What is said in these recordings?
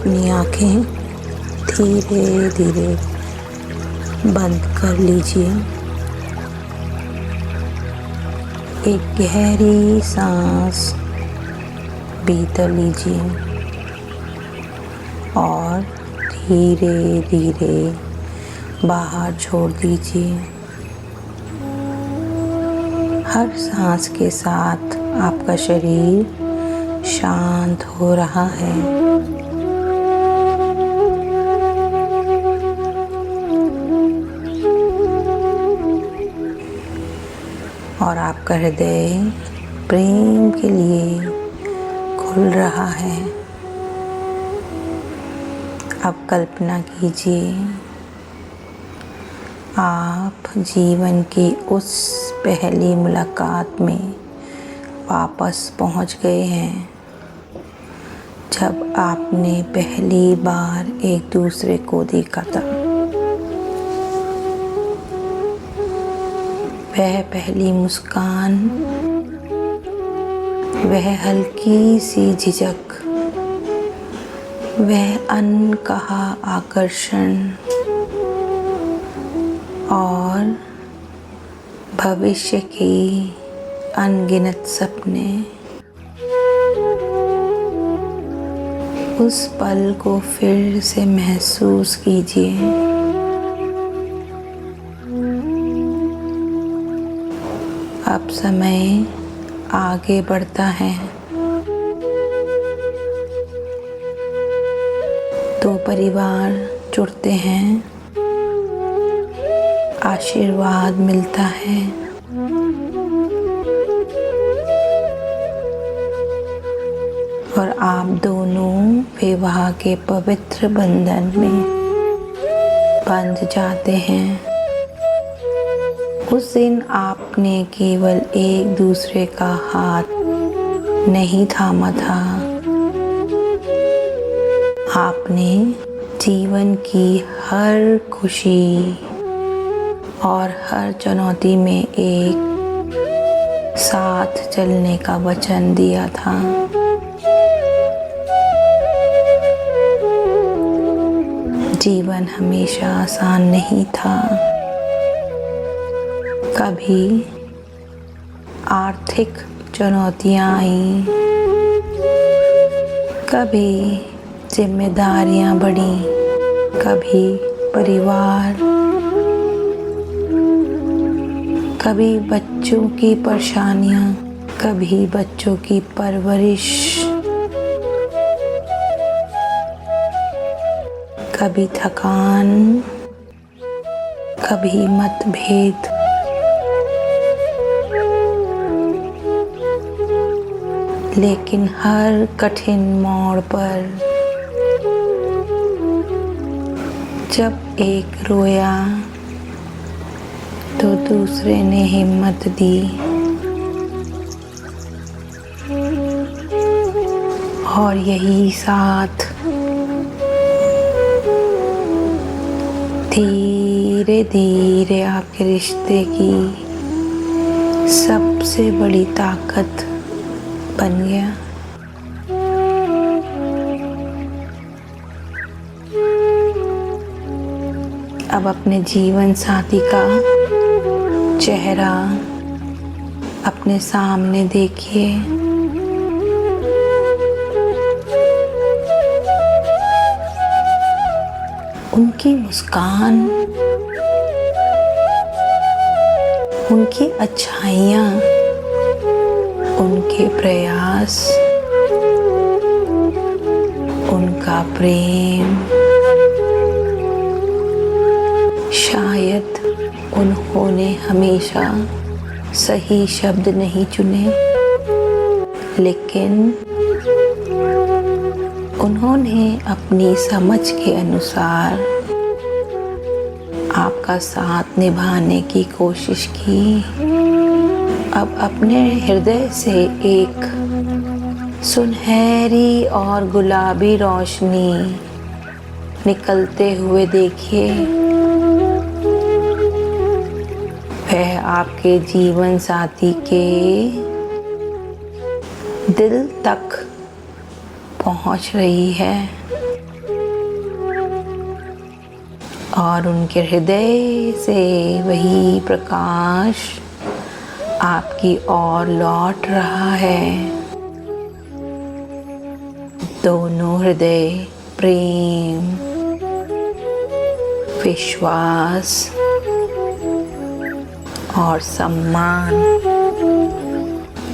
अपनी आँखें धीरे धीरे बंद कर लीजिए। एक गहरी सांस भीतर लीजिए और धीरे धीरे बाहर छोड़ दीजिए। हर सांस के साथ आपका शरीर शांत हो रहा है और आपका हृदय प्रेम के लिए खुल रहा है। अब कल्पना कीजिए आप जीवन की उस पहली मुलाकात में वापस पहुंच गए हैं, जब आपने पहली बार एक दूसरे को देखा था। वह पहली मुस्कान, वह हल्की सी झिझक, वह अनकहा आकर्षण और भविष्य की अनगिनत सपने। उस पल को फिर से महसूस कीजिए। अब समय आगे बढ़ता है। दो परिवार जुड़ते हैं, आशीर्वाद मिलता है और आप दोनों विवाह के पवित्र बंधन में बंध जाते हैं। उस दिन आपने केवल एक दूसरे का हाथ नहीं थामा था, आपने जीवन की हर खुशी और हर चुनौती में एक साथ चलने का वचन दिया था। जीवन हमेशा आसान नहीं था। कभी आर्थिक चुनौतियाँ आईं, कभी जिम्मेदारियाँ बढ़ीं, कभी परिवार, कभी बच्चों की परेशानियाँ, कभी बच्चों की परवरिश, कभी थकान, कभी मतभेद। लेकिन हर कठिन मोड़ पर जब एक रोया तो दूसरे ने हिम्मत दी और यही साथ धीरे धीरे आपके रिश्ते की सबसे बड़ी ताकत बन गया। अब अपने जीवन साथी का चेहरा अपने सामने देखिए। उनकी मुस्कान, उनकी अच्छाइयाँ, उनके प्रयास, उनका प्रेम। शायद उन्होंने हमेशा सही शब्द नहीं चुने, लेकिन उन्होंने अपनी समझ के अनुसार आपका साथ निभाने की कोशिश की। अब अपने हृदय से एक सुनहरी और गुलाबी रोशनी निकलते हुए देखिए। वह आपके जीवन साथी के दिल तक पहुंच रही है। और उनके हृदय से वही प्रकाश आपकी ओर लौट रहा है। दोनों हृदय प्रेम, विश्वास और सम्मान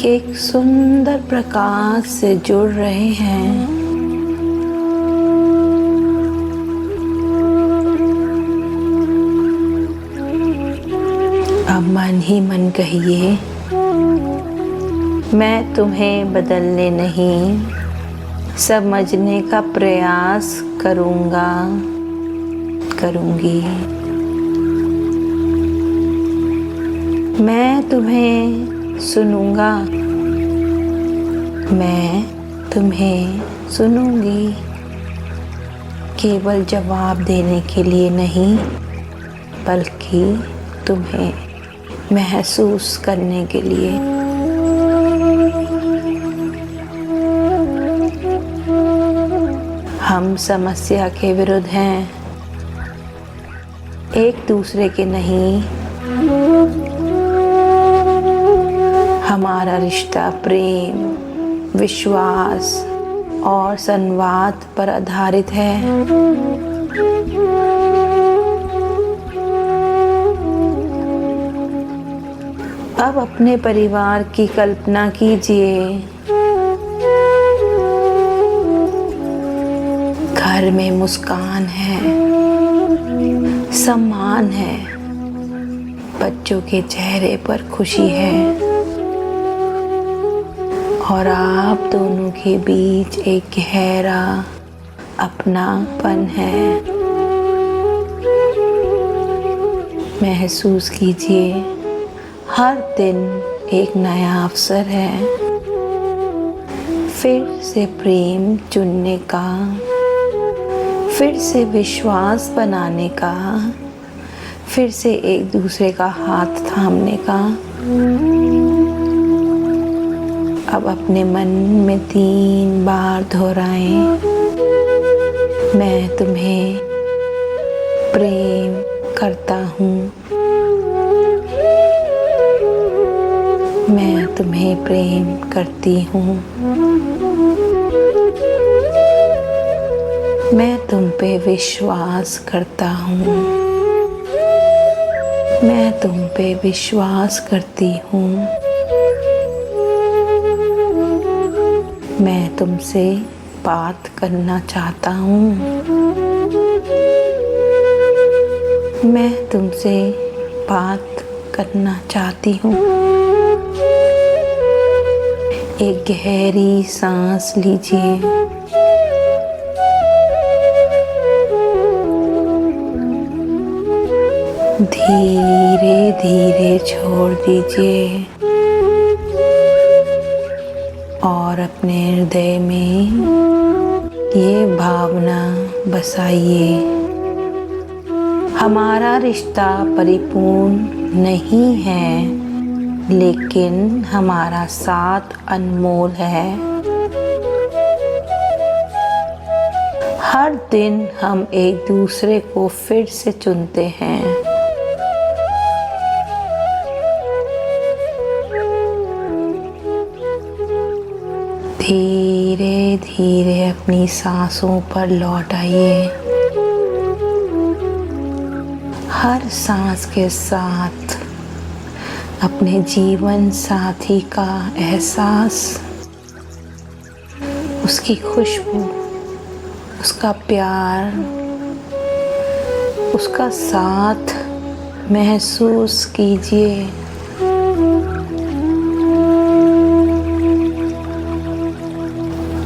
के एक सुंदर प्रकाश से जुड़ रहे हैं। अब मन ही मन कहिए, मैं तुम्हें बदलने नहीं, समझने का प्रयास करूंगी। मैं तुम्हें सुनूंगा, मैं तुम्हें सुनूंगी। केवल जवाब देने के लिए नहीं, बल्कि तुम्हें महसूस करने के लिए। हम समस्या के विरुद्ध हैं, एक दूसरे के नहीं। हमारा रिश्ता प्रेम, विश्वास और संवाद पर आधारित है। अब अपने परिवार की कल्पना कीजिए। घर में मुस्कान है, सम्मान है, बच्चों के चेहरे पर खुशी है और आप दोनों के बीच एक गहरा अपनापन है। महसूस कीजिए, हर दिन एक नया अवसर है फिर से प्रेम चुनने का, फिर से विश्वास बनाने का, फिर से एक दूसरे का हाथ थामने का। अब अपने मन में 3 बार दोहराएं, मैं तुम्हें प्रेम करता हूँ, मैं तुम्हें प्रेम करती हूँ, मैं तुम पे विश्वास करता हूँ, मैं तुम पे विश्वास करती हूँ, मैं तुमसे बात करना चाहता हूँ, मैं तुमसे बात करना चाहती हूँ। एक गहरी सांस लीजिए। धीरे धीरे छोड़ दीजिए और अपने हृदय में ये भावना बसाइए, हमारा रिश्ता परिपूर्ण नहीं है, लेकिन हमारा साथ अनमोल है। हर दिन हम एक दूसरे को फिर से चुनते हैं। धीरे धीरे अपनी सांसों पर लौट आइए। हर सांस के साथ अपने जीवन साथी का एहसास, उसकी खुशबू, उसका प्यार, उसका साथ महसूस कीजिए।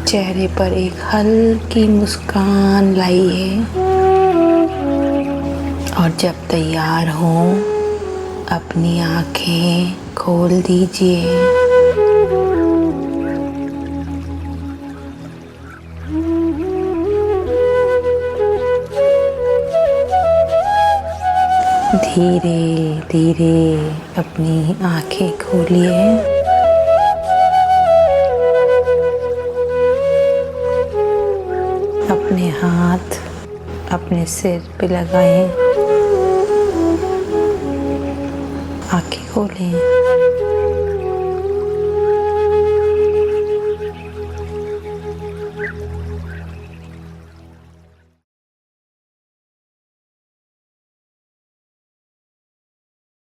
चेहरे पर एक हल्की मुस्कान लाइए और जब तैयार हो अपनी आँखें खोल दीजिए। धीरे धीरे अपनी आँखें खोलिए। अपने हाथ अपने सिर पे लगाएं, आंखें खोलें।